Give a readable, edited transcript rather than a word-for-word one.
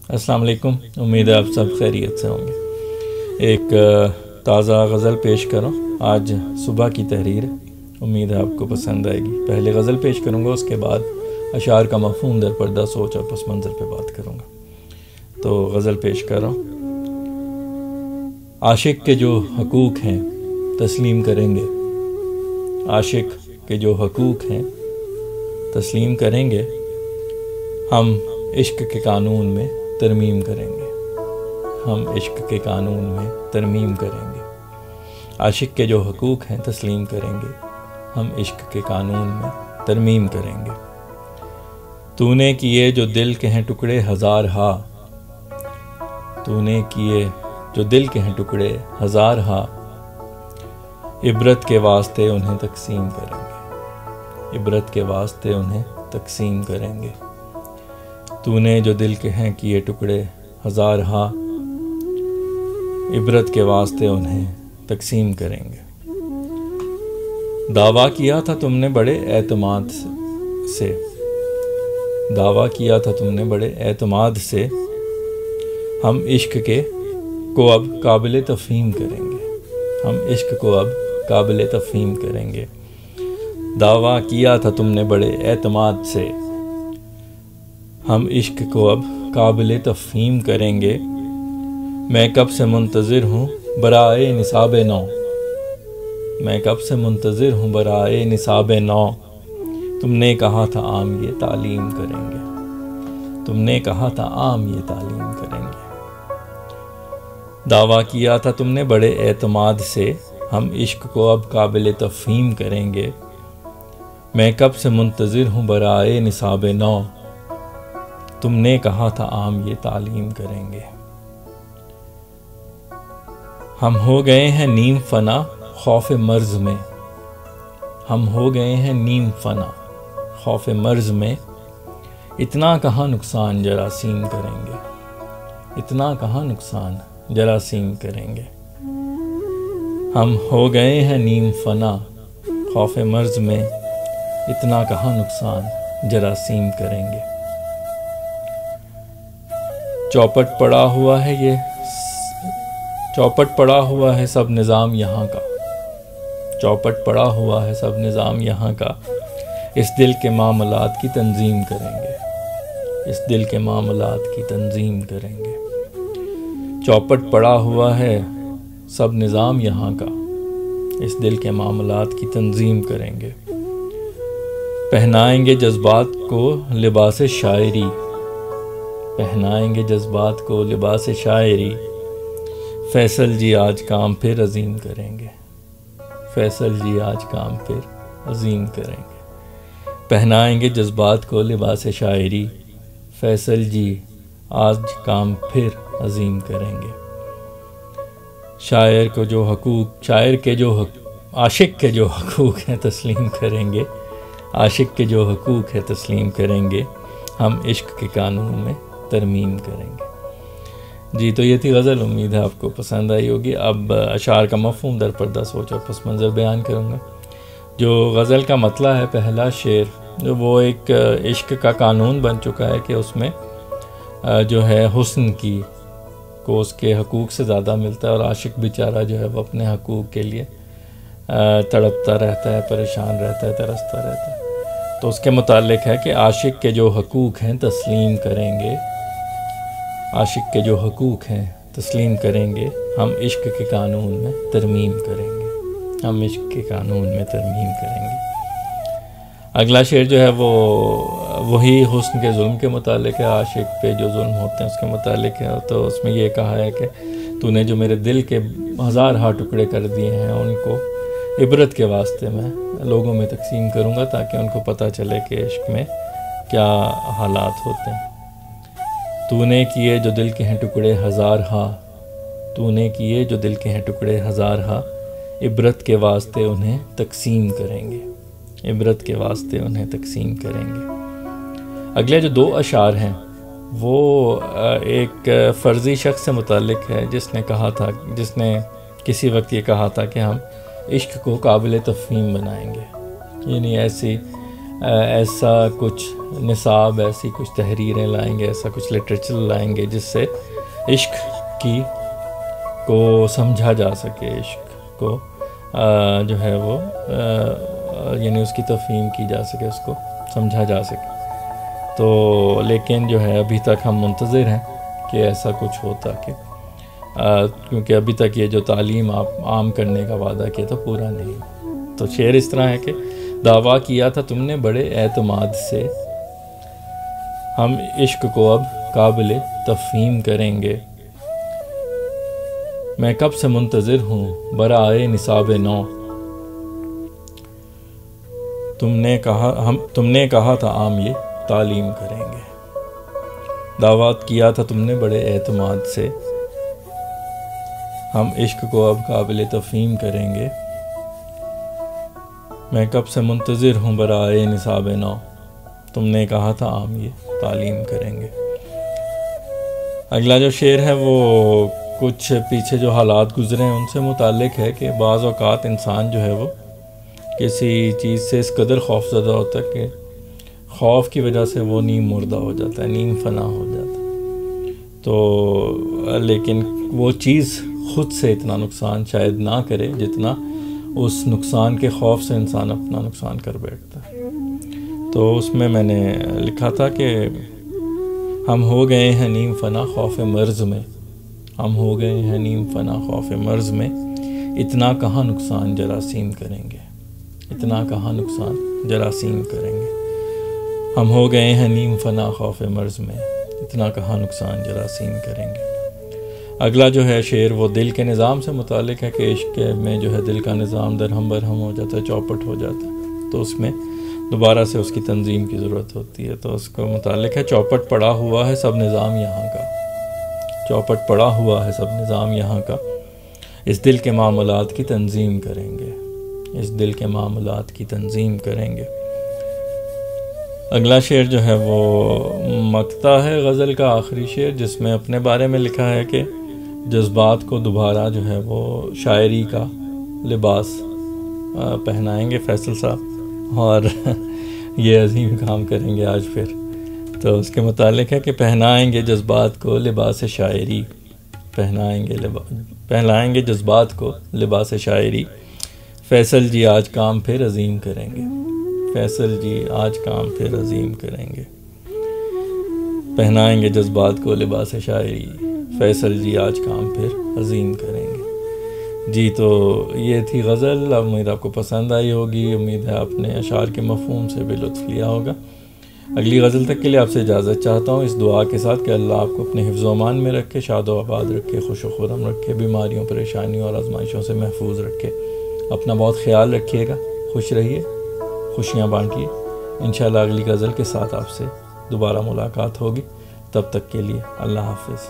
अस्सलाम वालेकुम। उम्मीद है आप सब खैरियत से होंगे। एक ताज़ा गज़ल पेश करो। आज सुबह की तहरीर, उम्मीद है आपको पसंद आएगी। पहले गज़ल पेश करूँगा, उसके बाद अशार का मफ़हूम दर पर्दा सोच और पस मंज़र पे बात करूँगा। तो गज़ल पेश करो। आशिक के जो हकूक़ हैं तस्लीम करेंगे, आशिक के जो हकूक़ हैं तस्लीम करेंगे, हम इश्क के कानून में तरमीम करेंगे, हम इश्क के कानून में तरमीम करेंगे। आशिक के जो हकूक़ हैं तस्लीम करेंगे, हम इश्क के कानून में तरमीम करेंगे। तूने किए जो दिल के हैं टुकड़े हजार हा, तूने किए जो दिल के हैं टुकड़े हजार हा, इबरत के वास्ते उन्हें तकसीम करेंगे, इबरत के वास्ते उन्हें तकसीम करेंगे। तूने जो दिल के हैं किए टुकड़े हजार हा, इबरत के वास्ते उन्हें तकसीम करेंगे। दावा किया था तुमने बड़े एतमाद से, दावा किया था तुमने बड़े एतमाद से, हम इश्क के को अब काबिल तफ़हीम करेंगे, हम इश्क को अब काबिल तफ़हीम करेंगे। दावा किया था तुमने बड़े एतमाद से, हम इश्क को अब काबिल तफ़हीम करेंगे। मैं कब से मुंतज़िर हूँ बराए निसाब नौ, मैं कब से मुंतज़िर हूँ बराए निसाब नौ, तुमने कहा था आम ये तालीम करेंगे, तुमने कहा था आम ये तालीम करेंगे। दावा किया था तुमने बड़े एतमाद से, हम इश्क को अब काबिल तफ़हीम करेंगे। मैं कब से मुंतज़िर हूँ बराए निसाब नौ, तुमने कहा था आम ये तालीम करेंगे। हम हो गए हैं नीम फना खौफ मर्ज में, हम हो गए हैं नीम फना खौफ मर्ज में, इतना कहाँ नुकसान जरासीम करेंगे, इतना कहाँ नुकसान जरासीम करेंगे। हम हो गए हैं नीम फना खौफ मर्ज में, इतना कहाँ नुकसान जरासीम करेंगे। चौपट पड़ा हुआ है ये, चौपट पड़ा हुआ है सब निज़ाम यहाँ का, चौपट पड़ा हुआ है सब निज़ाम यहाँ का, इस दिल के मामलात की तंजीम करेंगे, इस दिल के मामलात की तंजीम करेंगे। चौपट पड़ा हुआ है सब निज़ाम यहाँ का, इस दिल के मामलात की तंजीम करेंगे। पहनाएंगे जज्बात को लिबास शायरी, पहनाएंगे जज्बात को लिबास शायरी, फैसल जी आज काम फिर अजीम करेंगे, फैसल जी आज काम फिर अजीम करेंगे। पहनाएंगे जज्बात को लिबास शायरी, फैसल जी आज काम फिर अजीम करेंगे। शायर को जो हकूक़, शायर के जो आशिक के जो हकूक़ हैं तस्लीम करेंगे, आशिक के जो हकूक़ है तस्लीम करेंगे, हम इश्क के कानून में तरमीम करेंगे। जी, तो ये थी गज़ल। उम्मीद है आपको पसंद आई होगी। अब अशार का मफ़हूम दर पर्दा सोच और पस मंज़र बयान करूँगा। जो गज़ल का मतला है, पहला शेर जो वो एक इश्क का कानून बन चुका है कि उसमें जो है हुस्न की को उसके हकूक़ से ज़्यादा मिलता है, और आशिक बेचारा जो है वो अपने हकूक़ के लिए तड़पता रहता है, परेशान रहता है, तरसता रहता है। तो उसके मुतालिक है कि आशिक के जो हकूक़ हैं तस्लीम करेंगे, आशिक के जो हकूक़ हैं तस्लीम करेंगे, हम इश्क के कानून में तरमीम करेंगे, हम इश्क के कानून में तरमीम करेंगे। अगला शेर जो है वो वही हुस्न के जुल्म के मुतालिक है, आशिक पे जो जुल्म होते हैं उसके मुतालिक है। तो उसमें ये कहा है कि तूने जो मेरे दिल के हजार हा टुकड़े कर दिए हैं, उनको इबरत के वास्ते मैं लोगों में तकसीम करूँगा, ताकि उनको पता चले कि इश्क में क्या हालात होते हैं। तूने किए जो दिल के हैं टुकड़े हजार हा, तूने किए जो दिल के हैं टुकड़े हजार हा, इबरत के वास्ते उन्हें तकसीम करेंगे, इबरत के वास्ते उन्हें तकसीम करेंगे। अगले जो दो अशार हैं वो एक फ़र्ज़ी शख्स से मुतालिक है, जिसने कहा था, जिसने किसी वक्त ये कहा था कि हम इश्क को काबिल तफ़हीम बनाएंगे, यानी ऐसी ایسا کچھ نصاب، ایسی کچھ تحریریں لائیں گے، ایسا کچھ لٹریچر لائیں گے جس سے عشق کو سمجھا جا سکے، عشق کو جو ہے وہ یعنی اس کی تفہیم کی جا سکے، اس کو سمجھا جا سکے۔ تو لیکن جو ہے ابھی تک ہم منتظر ہیں کہ ایسا کچھ ہوتا کہ کیونکہ ابھی تک یہ جو تعلیم عام کرنے کا وعدہ کیا تھا پورا نہیں۔ تو شعر اس طرح ہے کہ دعویٰ کیا تھا تم نے بڑے اعتماد سے، ہم عشق کو اب قابل تفہیم کریں گے، میں کب سے منتظر ہوں برائے نصاب نو، تم نے کہا تھا عام یہ تعلیم کریں گے، دعوت کیا تھا تم نے بڑے اعتماد سے، ہم عشق کو اب قابل تفہیم کریں گے، میں کب سے منتظر ہوں برائے نصاب نو، تم نے کہا تھا عام یہ تعلیم کریں گے۔ اگلا جو شعر ہے وہ کچھ پیچھے جو حالات گزرے ہیں ان سے متعلق ہے کہ بعض اوقات انسان جو ہے وہ کسی چیز سے اس قدر خوف زدہ ہوتا ہے کہ خوف کی وجہ سے وہ نیم مردہ ہو جاتا ہے، نیم فنا ہو جاتا ہے۔ تو لیکن وہ چیز خود سے اتنا نقصان شاید نہ کرے جتنا اس نقصان کے خوف سے انسان اپنا نقصان کر بیٹھتا ہے۔ تو اس میں نے لکھا تھا کہ ہم ہو گئے ہیں نیم فنا خوف مرض میں، ہم ہو گئے ہیں نیم فنا خوف مرض میں، اتنا کہاں نقصان جراثیم کریں گے، اتنا کہاں نقصان جراثیم کریں گے، ہم ہو گئے ہیں نیم فنا خوف مرض میں، اتنا کہاں نقصان جراثیم کریں گے۔ اگلا جو ہے شعر وہ دل کے نظام سے متعلق ہے کہ عشق میں جو ہے دل کا نظام درہم برہم ہو جاتا ہے، چوپٹ ہو جاتا ہے، تو اس میں دوبارہ سے اس کی تنظیم کی ضرورت ہوتی ہے۔ تو اس کو متعلق ہے چوپٹ پڑا ہوا ہے سب نظام یہاں کا، چوپٹ پڑا ہوا ہے سب نظام یہاں کا، اس دل کے معاملات کی تنظیم کریں گے، اس دل کے معاملات کی تنظیم کریں گے۔ اگلا شعر جو ہے وہ مقطع ہے غزل کا آخری شعر، جس میں اپنے بارے میں لکھا ہے کہ جذبات کو دوبارہ جو ہے وہ شاعری کا لباس پہنائیں گے فیصل صاحب، اور یہ عظیم کام کریں گے آج پھر۔ تو اس کے متعلق ہے کہ پہنائیں گے جذبات کو لباس شاعری، پہنائیں گے جذبات کو لباس شاعری، فیصل جی آج کام پھر عظیم کریں گے، فیصل جی آج کام پھر عظیم کریں گے، پہنائیں گے جذبات کو لباس شاعری، فیصل جی آج کام پھر عظیم کریں گے۔ جی تو یہ تھی غزل، امید آپ کو پسند آئی ہوگی، امید ہے آپ نے اشعار کے مفہوم سے بھی لطف لیا ہوگا۔ اگلی غزل تک کے لیے آپ سے اجازت چاہتا ہوں اس دعا کے ساتھ کہ اللہ آپ کو اپنے حفظ و امان میں رکھے، شاد و آباد رکھے، خوش و خرم رکھے، بیماریوں پریشانیوں اور آزمائشوں سے محفوظ رکھے۔ اپنا بہت خیال رکھیے گا، خوش رہیے، خوشیاں بانٹیے۔ انشاءاللہ اگلی غزل کے ساتھ آپ سے دوبارہ ملاقات ہوگی، تب تک کے لیے اللہ حافظ۔